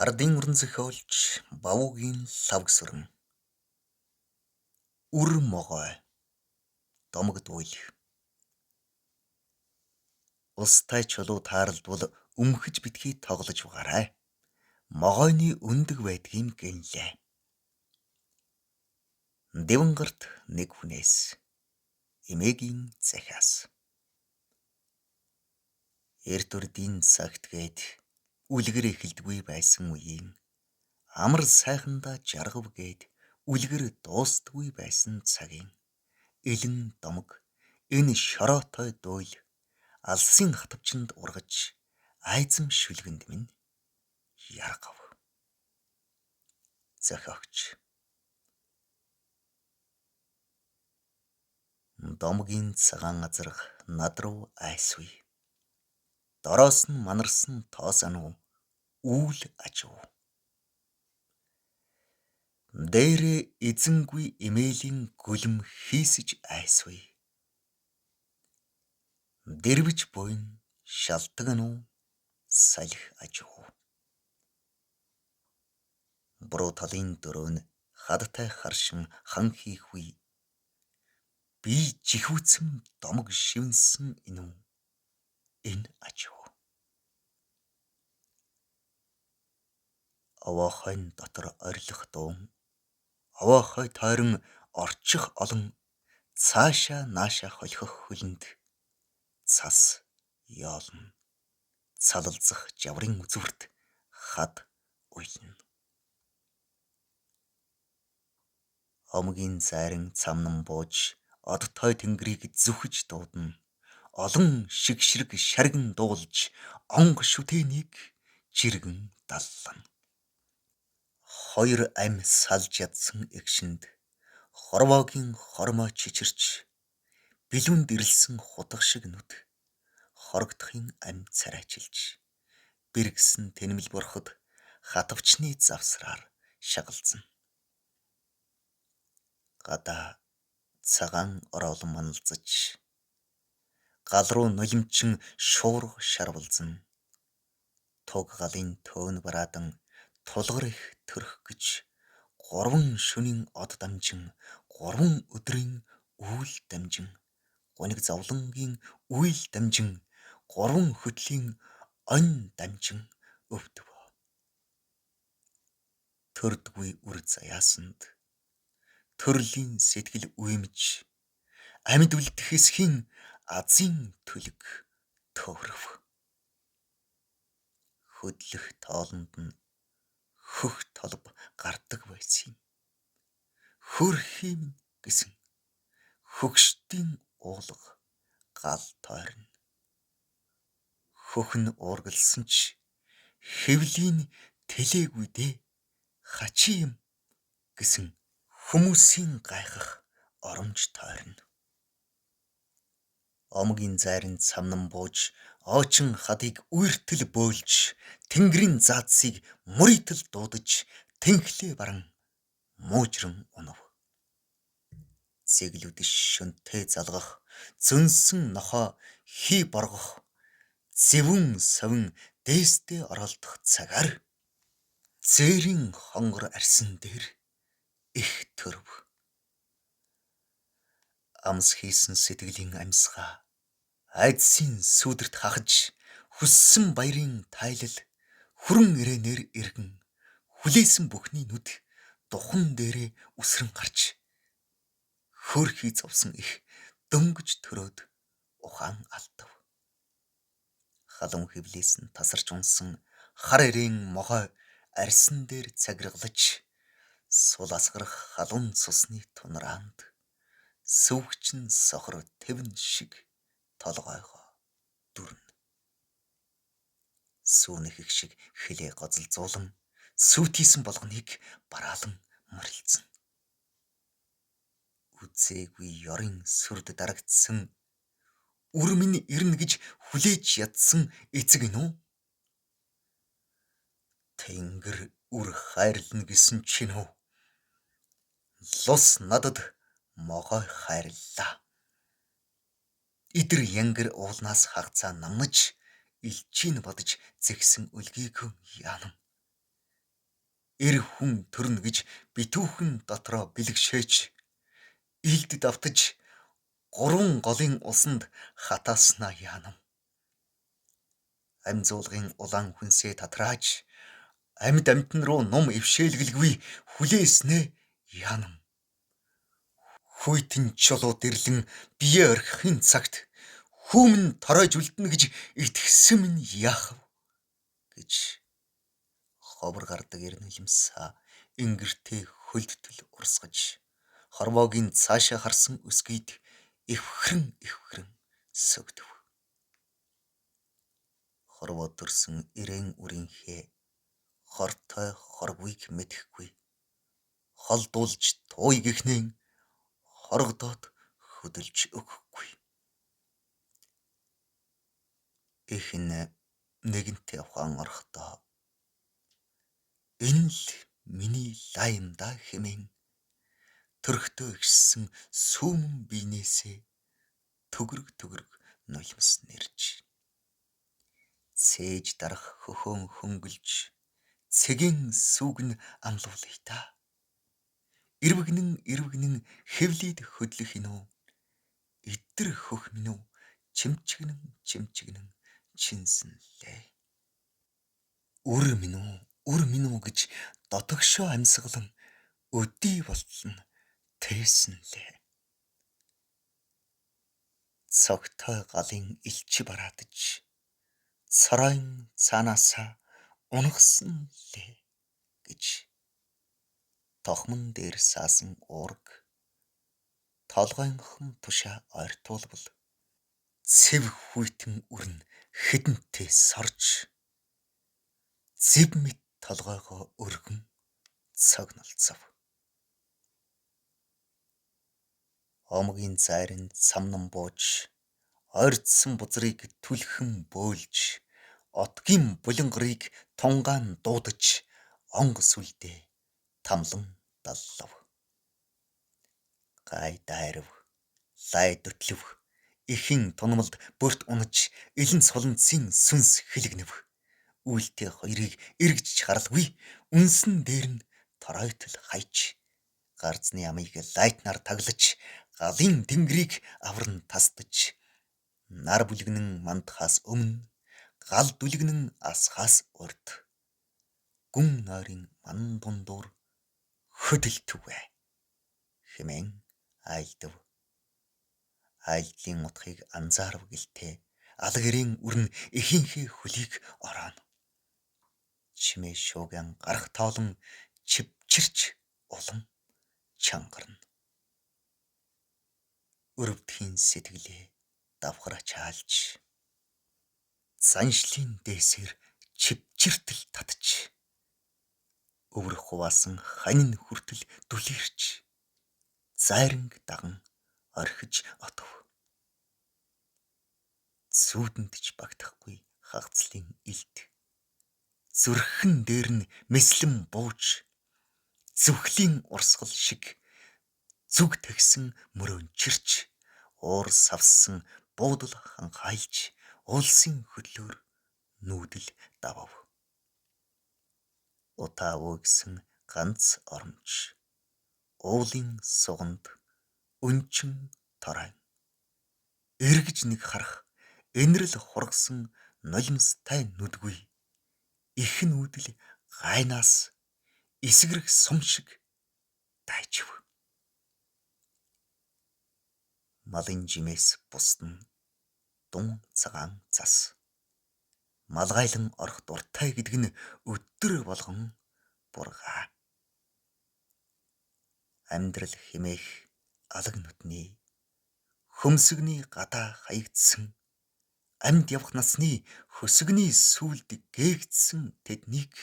Ардын уран зохиолч Бавуугийн лавгсүрэн үр могой домогдвол устай чулуу тааралдвал өмхөж битгий тоглож угаарай. Могойны өндөг байдгийм гэнлээ. Дэвэнгарт нэг хүнээс эмээгийн захиас. Эрт үрдийн цагт гээд үлгэр эхэлдгүй байсан үеийн амар сайхандаа жаргав гээд үлгэр дуустгүй байсан цагийн элен домог энэ шороотой дуйл алсын хатвчинд ургаж айзам шүлгэнд минь яргав. Зохиогч. Домгийн цагаан азарх над руу айсвэ. Дороос нь манарсан тоос ануу үүл ажив. Дээрээ эзэнгүй эмээлийн гүлэм хийсэж айсвэ. Дэрвэж буйн шалтаг ануу салхи ажив. Буруу талын дөрөв нь хадтай харшин хан хийхүй. Би жихүүцэн домог шивнсэн инүү энэ ажив. Овоохойн дотор орилох дуун овоохой тойрон орчих олон цаашаа наашаа холхих хөлөнд цас яолно. Цалалзах жаврын үзүүрт хад уйлна. Омгийн зайран цамнан бууж одтой тэнгэрийг зүхэж дуудана. Олон шигшрэг шарган дуулж онго шүтээнийг жиргэн даллана. Хоёр ам салж ядсан эгшинд хорвоогийн хормой чичирч билүүнд ирэлсэн хутга шиг нүд хорогдохын ам царайчилж бэргсэн тэнэмэл бурхад хатвчны завсраар шагалзана. Гадаа цагаан ороолон маналзаж гал руу нулимчин шуурга шарвалзана. Туг галын төөн бараадан тулгар их төрөх гэж 3 шөнийн од дамжин 3 өдрийн үүл дамжин гуниг зовлонгийн үйл дамжин 3 хөтлийн он дамжин өвдөв. Төрдгүй үр заяасанд төрлийн сэтгэл үемж амьд үлдэх эсхийн азийн төлөг төөрөв. Хөдлөх тоолонд нь хөх толб гардаг байсан юм. Хөрхийм гэсэн хөгшдийн уулга гал тойрно. Хөх нь уургалсан ч хэвлийн тэлээгүй дээ хачи юм гэсэн хүмүүсийн гайхах оромж тойрно. Омгийн зайрын цамнан буужоочин хадыг үертэл бөөлж тэнгэрийн заацыг мөрийтэл дуудаж тэнхлээ баран муужран унав. Зэглүдэш шөнтэй залгах зөнсөн нохоо хий боргох зэвүүн совин дээстэй оролдох цагаар зээрийн хонгор арьсан дээр их төрв. Амс хийсэн сэтгэлийн амьсгаа айдсын сүүдэрт хахаж хүссэн баярын тайлал хүрэн ирээнээр иргэн хүлээсэн бүхний нүд духан дээрээ үсрэн гарч хөөрхий зовсон их дөнгөж төрөөд ухаан алдав. Халуун хөвлөөс нь тасарч унсан хар ирээн могой арьсан дээр цагиргалж сул асгарах халуун цусны тунараанд сүвгчин сохор тэвэн шиг толгойгоо дүрнэ. Сүүнэх их шиг хилээ гозолзуулан сүйтийсэн болгоныг бараалан морилцсан. Үзээгүй ёрын сүрд дарагдсан үр минь ирнэ гэж хүлээж ядсан эцэг нүү. Тэнгэр үр хайрлна гэсэн чинь үү? Лус надад могой хайрлаа. Идэр янгэр уулнаас хагцаа намнаж илчийн бодож зэгсэн үлгийг яанам. эр хүн төрнө гэж битүүхэн дотроо бэлгшээч илд давтаж гурван голын усанд хатааснаа яанам. Амзуулгын улаан хүнсээ татрааж амьд амтэн руу ном эвшээлгэлгүй хүлээснээ яанам. Хүйтэн чулууд ирлэн бие орхихын цагт хүмүн торойж үлдэнэ гэж итгэсэн минь яах вэ гэж ховор гардаг эрнэлэмсаа ингэртэй хөлдтөл урсгаж хорвоогийн цаашаа харсан өсгийд эвхрэн söгдөв. Хорвоо төрсөн ирээн үрийнхээ хортой хорвыг мэдэхгүй холдуулж тууй гихнэн хоргодоод хөдөлж өгөхгүй. Ихэн нэгэнтээ ухаан орохдоо энэ л миний лайм да хэмээн төрхтөө ишсэн сүүмэн биенээсээ төгрөг нулимс нэрж цээж дарах хөхөөн хөнгөлж цэгийн сүгн амлуулъя та. Ирвэгнэн хэвлийд хөдлөх инүү идэр хөх минь үү чимчгэнэн чинсэнлээ. Үр минь үү гэж дотогшоо амьсгалан өдий болтол нь тээсэнлээ. Цогтой галын элчи бараадаж цоройн цаанаасаа унагсан лээ гэж тохмон дээр саасан уург толгойнхон тушаа ойртуулбал цэв хүйтэн үрн хэдэнтэй сорж зэв мэт толгойгоо өргөн цогнолцов. Омгийн зайранд самнан бууж ойрдсон бузрыг түлхэн бөөлж отгийн булангарыг тунгаан дуудаж онго сүлдээ тамлан даллав. Гай дайрав, лай дутлив, ихэн тунамалд бүрт унаж элен солонцын сүнс хэлгнэв. Үйлдээ хоёрыг эргэж харалгүй үнсэн дээр нь торойтол хайж гарцны амыг лайтнаар таглаж галын тэнгэрийг авран тасдаж нар бүлгэнэн мандахаас өмнө гал дүлгэнэн асхаас урд гүн нойрын ман дундуур хөдөлтөвэ хэмээн айлдав. Айлдлын утгыг анзаарав гэлтэй алгэрийн үрн эхийнхээ хөлийг орооно. Чимээ шууган гарах тоолон чивчирч улам чангарна. Өрөвдхийн сэтгэлээ давхраа чаалж заншлын дээсээр чивчиртэл татж өврөх хуваасан ханин хүртэл дүлэрч зайранг даган орхиж отов. Зүүдэнд ч багтахгүй хагцлын илт зүрхэн дээр нь мэслэн бууж зүвхлийн урсгал шиг зүг тагсан мөрөөнчирч уур савссан буудал ханхайлж улсын хөдлөөр нүүдэл давав. Утаавуу гэсэн ганц оромж уулын суганд өнчин торой эргэж нэг харах энэрл хургасан нулимстай нүдгүй их нүүдэл гайнаас эсгэрэх сум шиг дайжив. Малын жимээс бусдын дун цагаан цас малгайлан орох дуртай гэдэг нь өдөр болгон бургаа. Амьдрал хэмээх алаг нүдний хөмсгний гадаа хаягдсан амьд явах насны хөсгний сүлд гээгдсэн тэднийг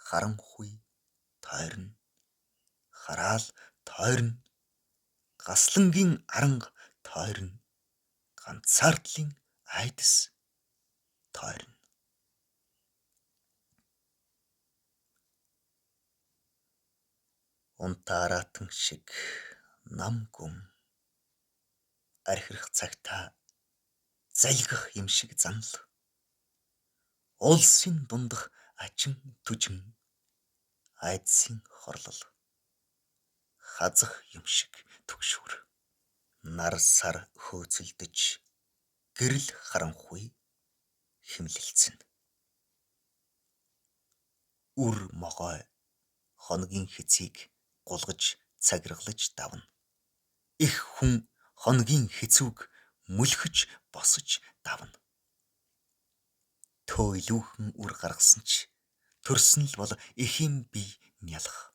харанхуй тойрно, хараал тойрно, гаслангийн аранга тойрно, ганцаардлын айдас тойрно. Унтааратан шиг нам гүн архирах цагтаа залгих юм шиг занал улсын дундах ачин түжин айдсын хорлол, хазах юм шиг түгшүүр, нар сар хөөцөлдөж, гэрэл харанхуй химлэлцэн. Үр могой хоногийн хэцийг гулгаж цагиргалж давна. Их хүн хоногийн хэцүүг мөлхөж босож давна. Төө илүүхэн үр гаргасан ч төрсөн л бол эхийн бий нялх.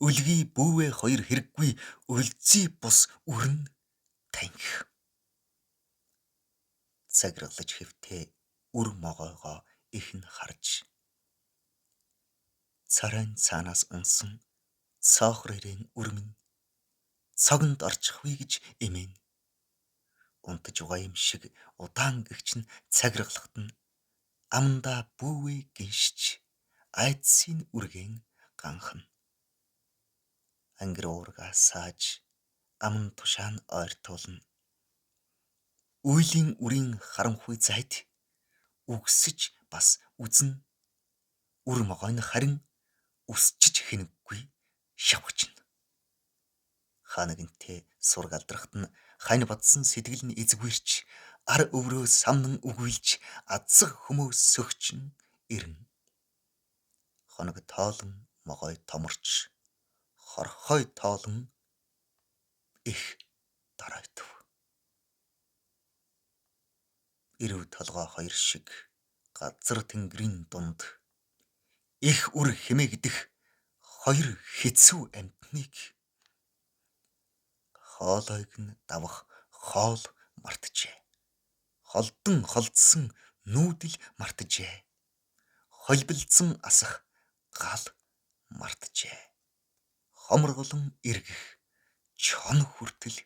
Үлгий бүүвэ хоёр хэрэггүй үлзий бус үрн таньх. Цагиргалж хэвтээ үр могойгоо ихэн харж. Царайн цаанаас унсан цоохор ирээн үрмэн цогонд орчихвий гэж эмээн. Унтаж угаа юм шиг удаан гэгч нь цагиргалахт нь амандаа бүүвэ гиншиж айдсын үргэн ганхна. Ангир уургаа сааж аман тушаа нь ойртуулна. Үйлийн үрийн харанхуй зайд үгсэж бас үзнэ. Үр могой нь харин үсчиж хэнэггүй шавхачна. Ханагнтэй сураг алдрахт нь хань бадсан сэтгэл нь эзгүүрч ар өврөө самнан үгүйлж адсах хүмүүс сөгчин ирнэ. Хоног тоолон могой томорч хорхой тоолон их доройтов. Ирүү толгой хоёр шиг газар тэнгэрийн дунд их үр хэмээгдэх хоёр хэцүү амьтныг хоолойг нь давах хоол мартжээ. Холдон холдсон нүүдэл мартжээ. Холбилдсан асах гал мартжээ. Хомрголон эргэх чон хүртэл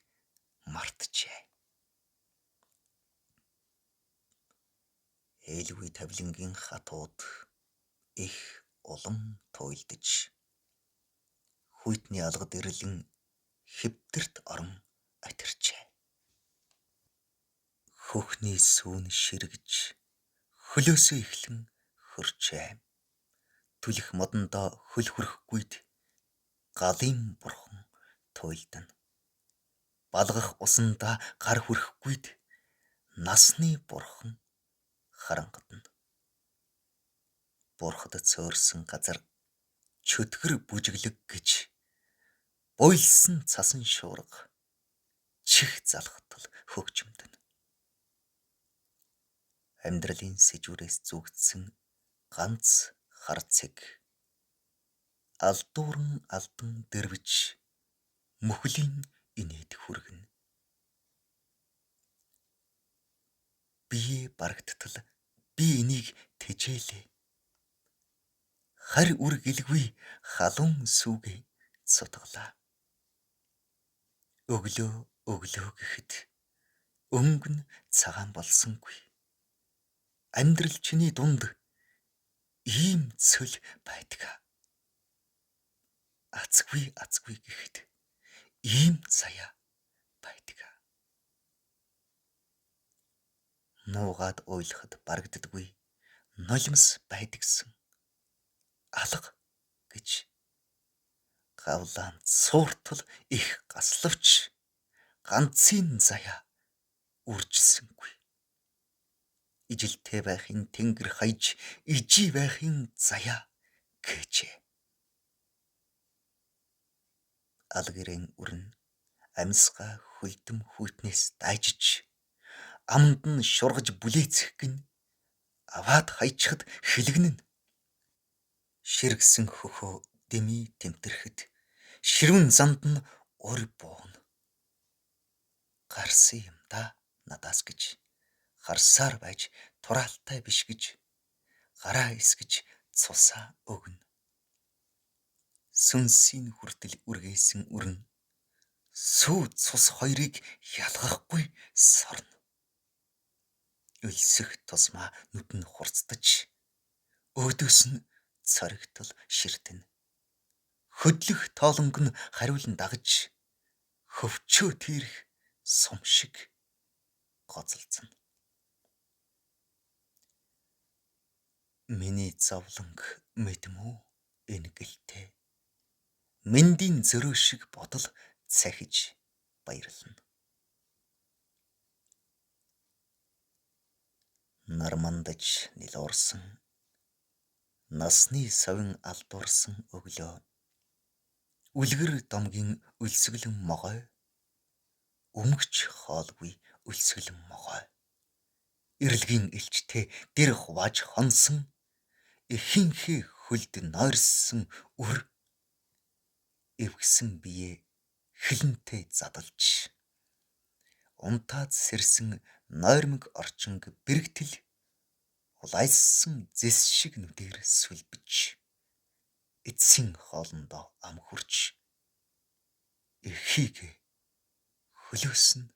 мартжээ. Ээлгүй тавлингийн хатууд их улам туйлдж хүйтний алгад ирлэн хэвтэрт орон атирчээ. Хөхний сүүн ширгэж хөлөөсөө эхлэн хөрчээ. Түлэх модондоо хөл хүрхгүйд галын бурхан туйлдана. Балгах усандаа гар хүрхгүйд насны бурхан харангадна. Бурхад цөөрсөн газар чөтгөр бүжиглэг гэж буйлсан цасан шуурга чих залхтал хөгжимдэн. Амьдралын сэжүүрээс зүгтсэн ганц хар цэг алдууран алдан дэрвж мөхлийн инээд хүргэн. Бие барагдтал би энийг тэжээлээ. Харь үр гэлгүй халуун сүгэ цутгалаа. Өглөө өглөө гэхэд өнгөн цагаан болсонгүй. Амьдрал чиний дунд ийм цөл байдгаа. Азгүй азгүй гэхэд ийм заяа байдгаа. Нуугаад уйлахад барагддаггүй нулимс байдгсан алга гэж гавлаан цууртал их гаславч ганцын заяа үржилсэнгүй. Ижилтэй байхын тэнгэр хаяж ижий байхын заяа гэжээ. Алгэрэн үрн амьсгаа хөлдөм хүйтнээс дайжиж аманд нь шургаж бүлээцэх гин аваад хайчихад хэлгэнэн. Ширгсэн хөхөө дэми тэмтэрхэд ширүүн занд нь ур бууна. Гарсан юм да надаас гэж харсаар байж тураалтай биш гэж гараа эсгэж цусаа өгнө. Сүнсийн хүртэл үргээсэн үрн сүү цус хоёрыг ялгахгүй сорно. Өлсөх тусмаа нүд нь хурцдаж өөдөөс нь цоригтол ширтэн. Хөдлөх тоолонг нь хариулан дагаж хөвчөө тэрх сум шиг гоцолцсон. Миний зовлонг мэдмүү энэ гэлтэй мэндийн зөрөө шиг бодол цахиж баярлана. Нармандаж нилуурсан насны совин алдуурсан өглөө үлгэр домгийн өлсгөлэн могой өмгч хоолгүй өлсгөлэн могой эрэлгийн элчтэй дэр хувааж хонсон эхийнхээ хөлд нойрсон үр эвгсэн бие хилэнтэй задалж унтаад сэрсэн нойрмог орчинг бэрэгтэл улайссан зэс шиг нүдээр сүлбэж эцсийн хоолндоо ам хурч эхийг хөлөөс нь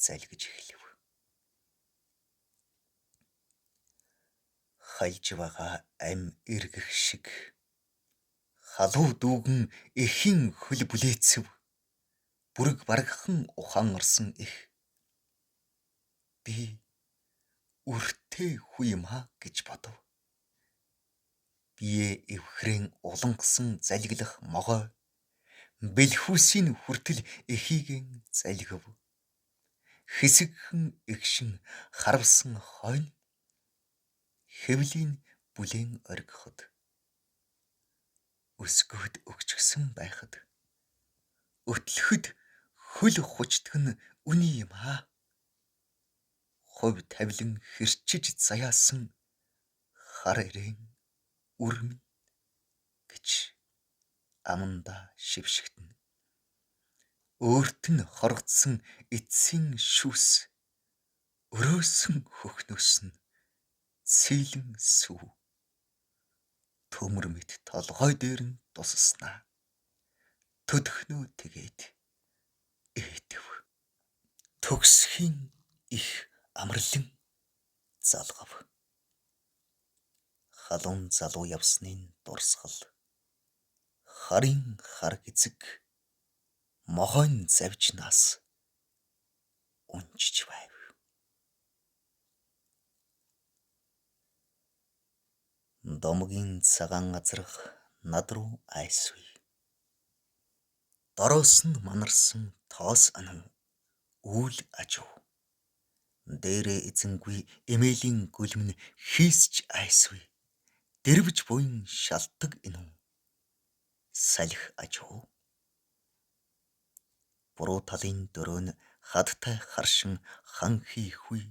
залгиж эхлэв. Хальж байгаа ам эргэх шиг халуу дүүгэн эхийн хөл бүлээцэв бүрэг барагхан ухаан орсон их би үртэй хүү юм гэж бодов. Бие эвхрэн улангасан залгилах могой бэлхүүсийн хүртэл эхийгэн залгив. Хэсэгхэн эгшин харавсан хойно хэвлийн бүлээн оргиход өсгөхөд өгчгсөн байхад өтлөхөд хөл хучдаг нь үний юм аа. Хувь тавилан хэрчиж заяасан хар ирээн үрмэн гэж аманда шившигтэн. Өөрт нь хоргоцсон эцсийн шүүс өрөөсөн хөхнөөс нь цэйлэн сүв төмөр мэт толгой дээр нь тусснаа төдхнөө тэгээд ээдэв. Төгсхийн их амарлан залгав. Халуун залуу явсны дурсгал харын хар эзэг могойн завжнаас унжиж байв. Домгийн цагаан газрах над руу айсвэ. Дороос нь манарсан тоос анан үйл ажив. Дээрээ эзэнгүй эмээлийн гүлмэн хийсч айсвэ. Дэрвж буян шалтаг инүү салхи ажив. Буруу талын дөрөө нь хадтай харшин хан хийхүй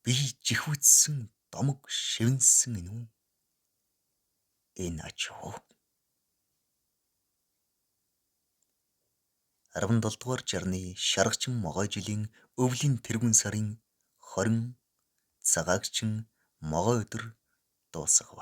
би жихвэцсэн домог шивнсэн инүү энэ ажив. 17 дугаар жарны шаргачин могой жилийн өвлийн тэргүүн сарын 20 цагаагчин могой өдөр дуусгав.